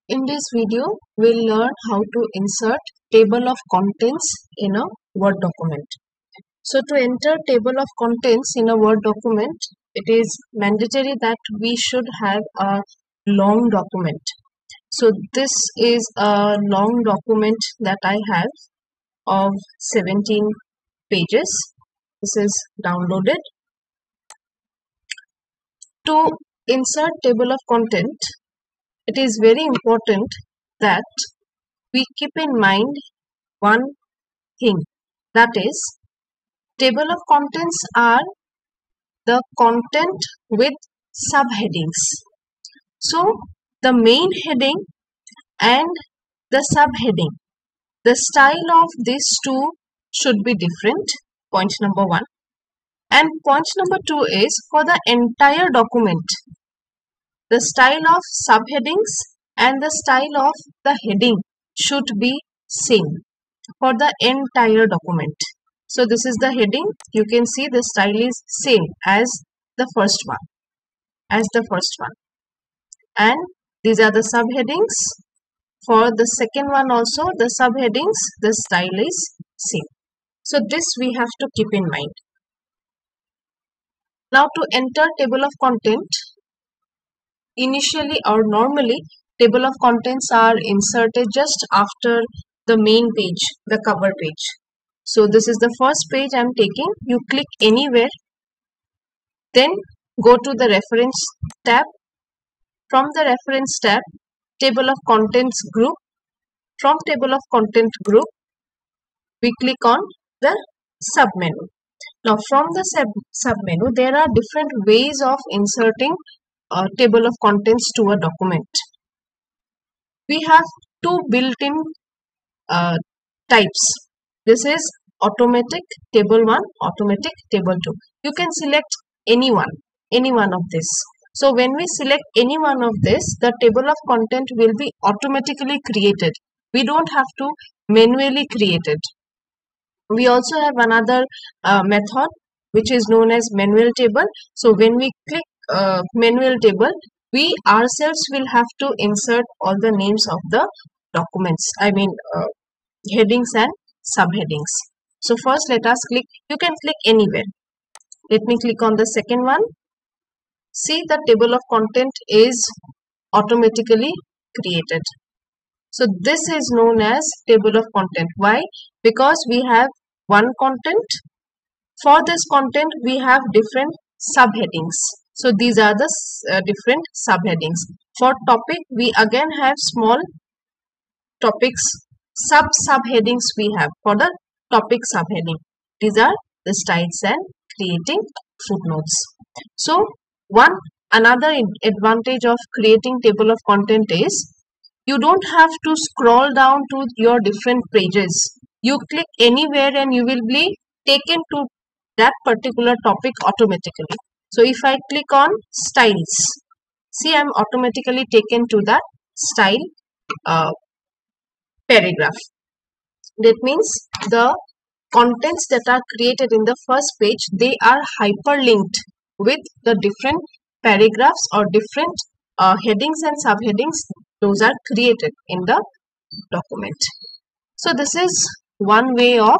In this video, we'll learn how to insert table of contents in a Word document. So to enter table of contents in a Word document, it is mandatory that we should have a long document. So this is a long document that I have of 17 pages. This is downloaded. To insert table of content, it is very important that we keep in mind one thing, that is, table of contents are the content with subheadings. So the main heading and the subheading, the style of these two should be different, point number one. And point number two is, for the entire document, the style of subheadings and the style of the heading should be same for the entire document. So this is the heading. You can see the style is same as the first one. And these are the subheadings. For the second one also, the subheadings, the style is same. So this we have to keep in mind. Now to enter table of content, initially or normally table of contents are inserted just after the main page, the cover page. So this is the first page I am taking. You click anywhere, then go to the reference tab. From the reference tab, table of contents group. From table of content group, we click on the submenu. Now from the submenu, there are different ways of inserting a table of contents to a document. We have two built-in types. This is automatic table 1, automatic table 2. You can select any one of this. So when we select any one of this, the table of content will be automatically created. We don't have to manually create it. We also have another method which is known as manual table. So when we click manual table, we ourselves will have to insert all the names of the documents, headings and subheadings. So first let us click, you can click anywhere. Let me click on the second one. See, the table of content is automatically created. So this is known as table of content. Why? Because we have one content. For this content, we have different subheadings. So these are the different subheadings. For topic, we again have small topics, subheadings we have for the topic subheading. These are the styles and creating footnotes. So another advantage of creating table of content is, you don't have to scroll down to your different pages. You click anywhere and you will be taken to that particular topic automatically. So if I click on styles, see, I am automatically taken to that style paragraph. That means the contents that are created in the first page, they are hyperlinked with the different paragraphs or different headings and subheadings. Those are created in the document. So this is one way of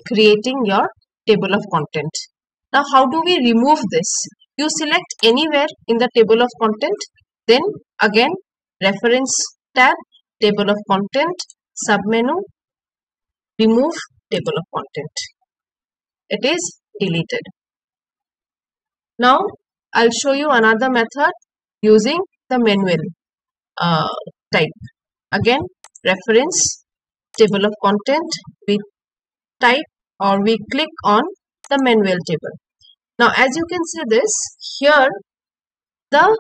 creating your table of content. Now how do we remove this? You select anywhere in the table of content, then again reference tab, table of content, submenu, remove table of content. It is deleted. Now I'll show you another method using the manual type. Again, reference, table of content, we type or we click on the manual table. Now as you can see this, here the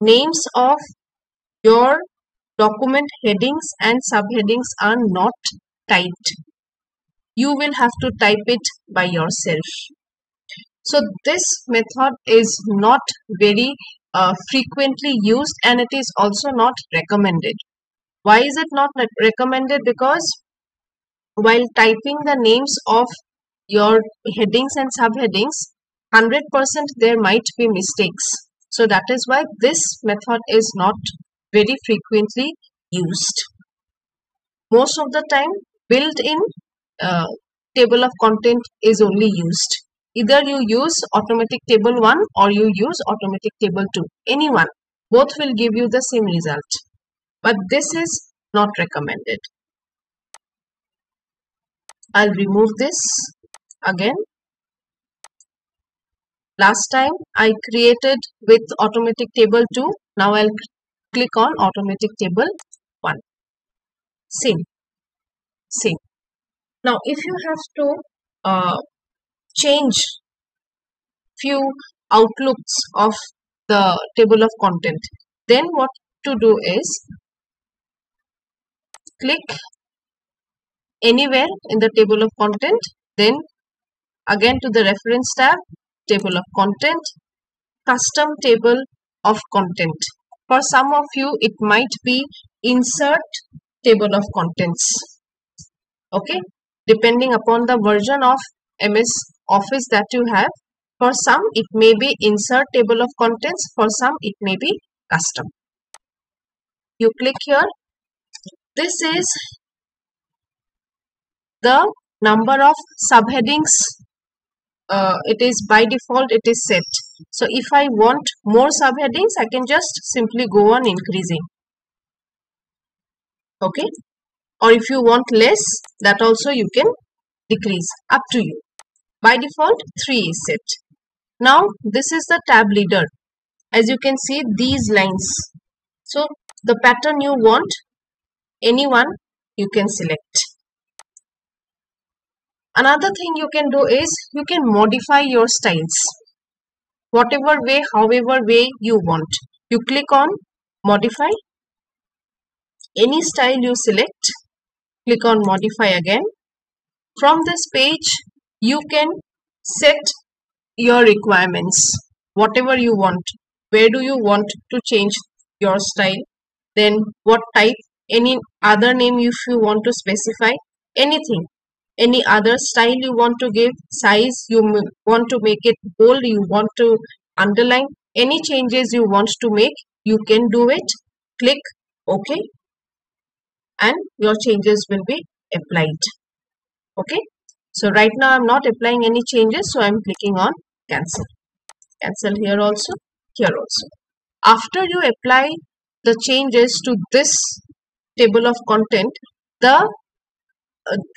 names of your document headings and subheadings are not typed. You will have to type it by yourself. So this method is not very frequently used, and it is also not recommended. Why is it not recommended? Because while typing the names of your headings and subheadings, 100% there might be mistakes. So that is why this method is not very frequently used. Most of the time built-in table of content is only used. Either you use automatic table 1 or you use automatic table 2. Any one. Both will give you the same result. But this is not recommended. I'll remove this again. Last time I created with automatic table 2. Now I'll click on automatic table 1. Same. Now if you have to change few outlooks of the table of content, then what to do is click anywhere in the table of content, then again to the reference tab, table of content, custom table of content. For some of you it might be insert table of contents. Okay, depending upon the version of MS Office that you have. For some it may be insert table of contents, for some it may be custom. You click here. This is the number of subheadings. It is by default it is set. So if I want more subheadings, I can just simply go on increasing. Okay, or if you want less, that also you can decrease, up to you. By default 3 is set. Now this is the tab leader. As you can see, these lines. So the pattern you want, anyone you can select. Another thing you can do is you can modify your styles. Whatever way, however way you want. You click on modify. Any style you select, click on modify again. From this page, you can set your requirements. Whatever you want. Where do you want to change your style? Then what type? Any other name if you want to specify. Anything. Any other style you want to give, size you want to make it bold, you want to underline, any changes you want to make, you can do it. Click OK and your changes will be applied. Okay, so right now I'm not applying any changes, so I'm clicking on cancel. Cancel here also, here also. After you apply the changes to this table of content, the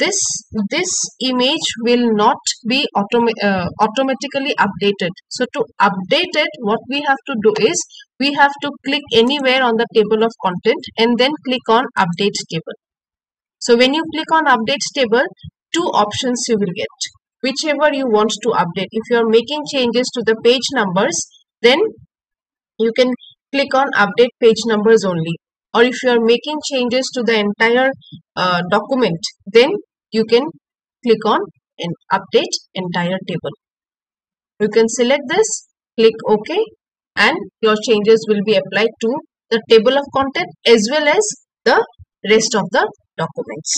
this image will not be automatically updated. So to update it, what we have to do is we have to click anywhere on the table of content and then click on update table. So when you click on update table, 2 options you will get, whichever you want to update. If you are making changes to the page numbers, then you can click on update page numbers only. Or if you are making changes to the entire document, then you can click on and update entire table. You can select this, click OK, and your changes will be applied to the table of content as well as the rest of the documents.